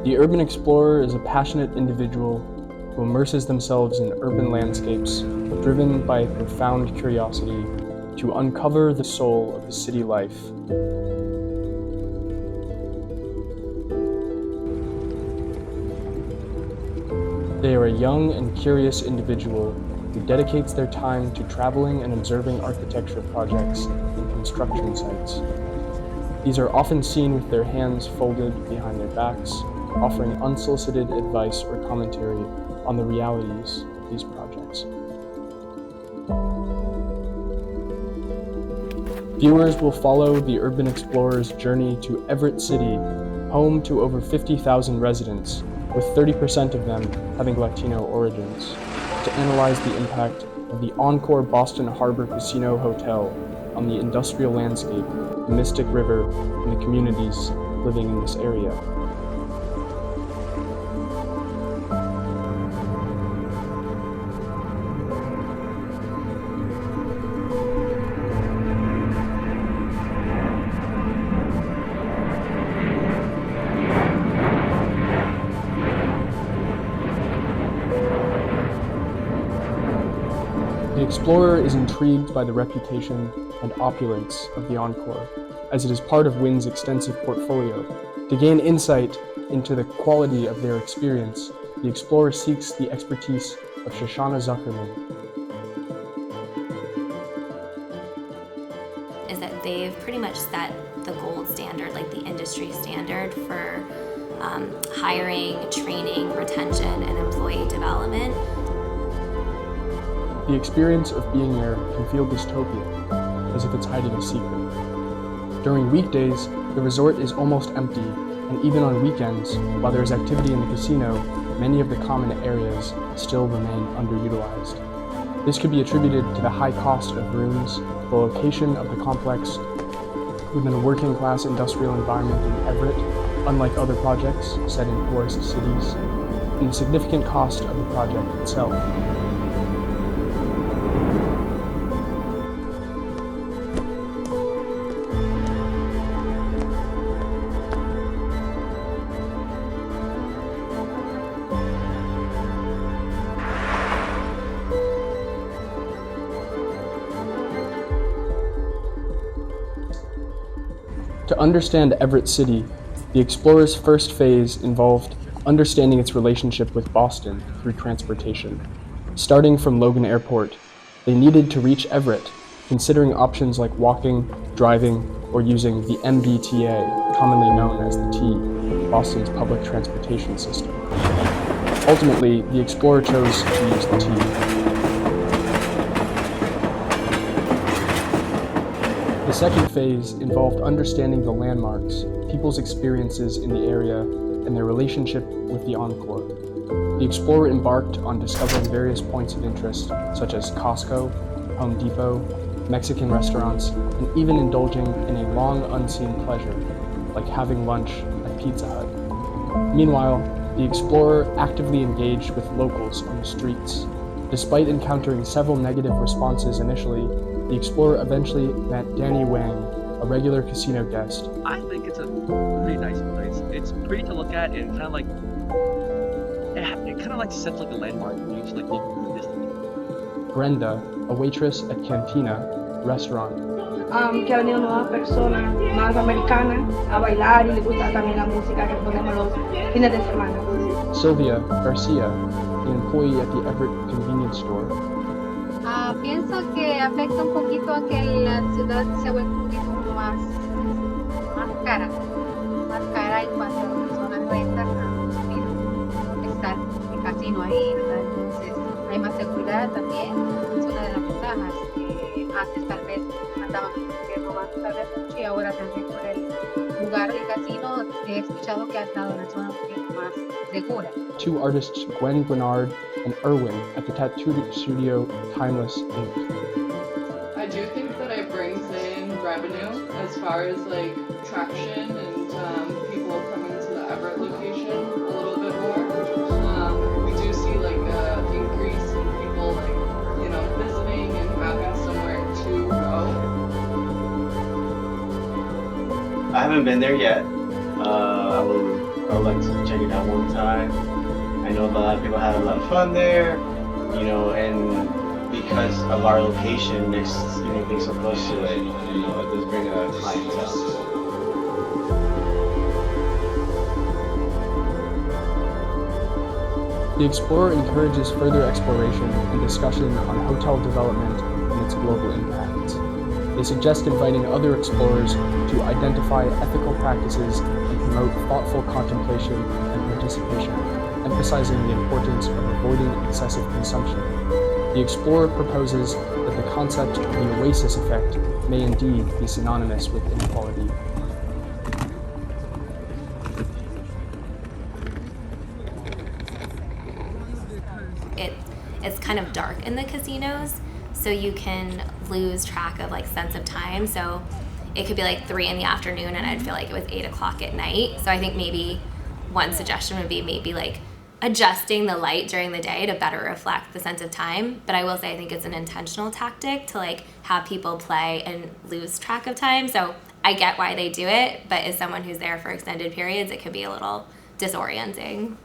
The urban explorer is a passionate individual who immerses themselves in urban landscapes, driven by a profound curiosity to uncover the soul of the city life. They are a young and curious individual who dedicates their time to traveling and observing architecture projects and construction sites. These are often seen with their hands folded behind their backs, offering unsolicited advice or commentary on the realities of these projects. Viewers will follow the urban explorer's journey to Everett City, home to over 50,000 residents, with 30% of them having Latino origins, to analyze the impact of the Encore Boston Harbor Casino Hotel on the industrial landscape, the Mystic River, and the communities living in this area. The explorer is intrigued by the reputation and opulence of the Encore, as it is part of Wynn's extensive portfolio. To gain insight into the quality of their experience, the explorer seeks the expertise of Shoshana Zuckerman. Is that they've pretty much set the gold standard, like the industry standard for hiring, training, retention, and employee development. The experience of being there can feel dystopian, as if it's hiding a secret. During weekdays, the resort is almost empty, and even on weekends, while there is activity in the casino, many of the common areas still remain underutilized. This could be attributed to the high cost of rooms, the location of the complex within a working-class industrial environment in Everett, unlike other projects set in tourist cities, and the significant cost of the project itself. To understand Everett City, the explorer's first phase involved understanding its relationship with Boston through transportation. Starting from Logan Airport, they needed to reach Everett, considering options like walking, driving, or using the MBTA, commonly known as the T, Boston's public transportation system. Ultimately, the explorer chose to use the T. The second phase involved understanding the landmarks, people's experiences in the area, and their relationship with the Encore. The explorer embarked on discovering various points of interest, such as Costco, Home Depot, Mexican restaurants, and even indulging in a long unseen pleasure, like having lunch at Pizza Hut. Meanwhile, the explorer actively engaged with locals on the streets. Despite encountering several negative responses initially, the explorer eventually met Danny Wang, a regular casino guest. I think it's a pretty nice place. It's pretty to look at, and kind of like it kind of like sets like a landmark when you just like look from the distance. Brenda, a waitress at Cantina restaurant. Que ha venido nuevas personas, más americanas, a bailar y le gusta también la música que ponemos los fines de semana. Sylvia Garcia, an employee at the Everett convenience store. Pienso que afecta un poquito a que la ciudad se vuelva un poquito más cara en cuanto a las personas rentan a consumir, estar en el casino ahí, ¿verdad? Entonces hay más seguridad también, es una de las ventajas que antes tal vez andaban robando tal vez mucho y ahora también por el lugar del casino he escuchado que ha estado una zona un poquito más segura. Two artists, Gwen Gwenard and Irwin, at the tattoo studio Timeless Ink. I do think that it brings in revenue as far as like traction and people coming to the Everett location a little bit more. We do see like an increase in people like, visiting and having somewhere to go. I haven't been there yet. I will I would like to check it out one time. I know a lot of people have a lot of fun there, you know, and because of our location next, you know, being so close to it, you know, it does bring a clientele. The Explorer encourages further exploration and discussion on hotel development and its global impact. They suggest inviting other explorers to identify ethical practices and promote thoughtful contemplation and participation, emphasizing the importance of avoiding excessive consumption. The Explorer proposes that the concept of the oasis effect may indeed be synonymous with inequality. It's kind of dark in the casinos, so you can lose track of like sense of time. So it could be like 3 in the afternoon and I'd feel like it was 8 o'clock at night. So I think maybe one suggestion would be maybe like adjusting the light during the day to better reflect the sense of time. But I will say I think it's an intentional tactic to like have people play and lose track of time. So I get why they do it, but as someone who's there for extended periods, it can be a little disorienting.